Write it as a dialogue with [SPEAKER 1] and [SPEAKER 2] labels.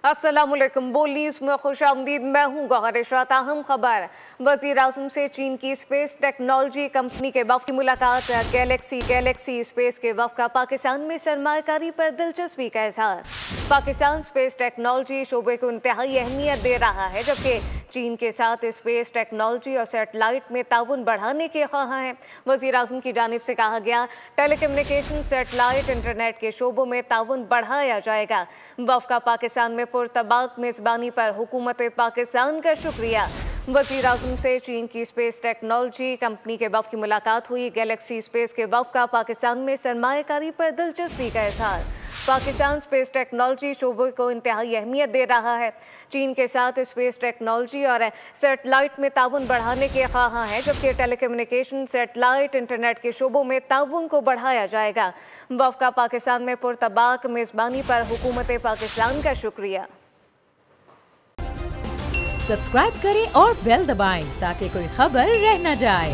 [SPEAKER 1] अस्सलामुअलैकुम। बोल न्यूज़ में खुशामदीद। मैं हूँ गौहर इशरात। अहम खबर, वज़ीर आज़म से चीन की स्पेस टेक्नोलॉजी कंपनी के वफ़द की मुलाकात। गैलेक्सी स्पेस के वफ़द का पाकिस्तान में सरमायाकारी पर दिलचस्पी का इजहार। पाकिस्तान स्पेस टेक्नोलॉजी शोबे को इंतहाई अहमियत दे रहा है, जबकि चीन के साथ स्पेस टेक्नोलॉजी और सेटेलाइट में ताउन बढ़ाने के ख्वाह हैं। वज़ीर आज़म की जानिब से कहा गया, टेलीकम्युनिकेशन, सेटेलाइट, इंटरनेट के शोबों में ताउन बढ़ाया जाएगा। वफ़द का पाकिस्तान में पुरतबाक मेज़बानी पर हुकूमत पाकिस्तान का शुक्रिया। वज़ीर आज़म से चीन की स्पेस टेक्नोलॉजी कंपनी के वफ़द की मुलाकात हुई। गैलेक्सी स्पेस के वफ़द का पाकिस्तान में सरमायाकारी पर दिलचस्पी का इजहार। पाकिस्तान स्पेस टेक्नोलॉजी शोबे को इंतहाई अहमियत दे रहा है। चीन के साथ स्पेस टेक्नोलॉजी और सेटेलाइट में ताउन बढ़ाने के ख्वाह हैं, जबकि टेलीकम्युनिकेशन, सेटेलाइट, इंटरनेट के शोबों में ताउन को बढ़ाया जाएगा। वफ़द का पाकिस्तान में पुरतबाक मेज़बानी पर हुकूमत पाकिस्तान का शुक्रिया।
[SPEAKER 2] सब्सक्राइब करें और बेल दबाएं ताकि कोई खबर रह न जाए।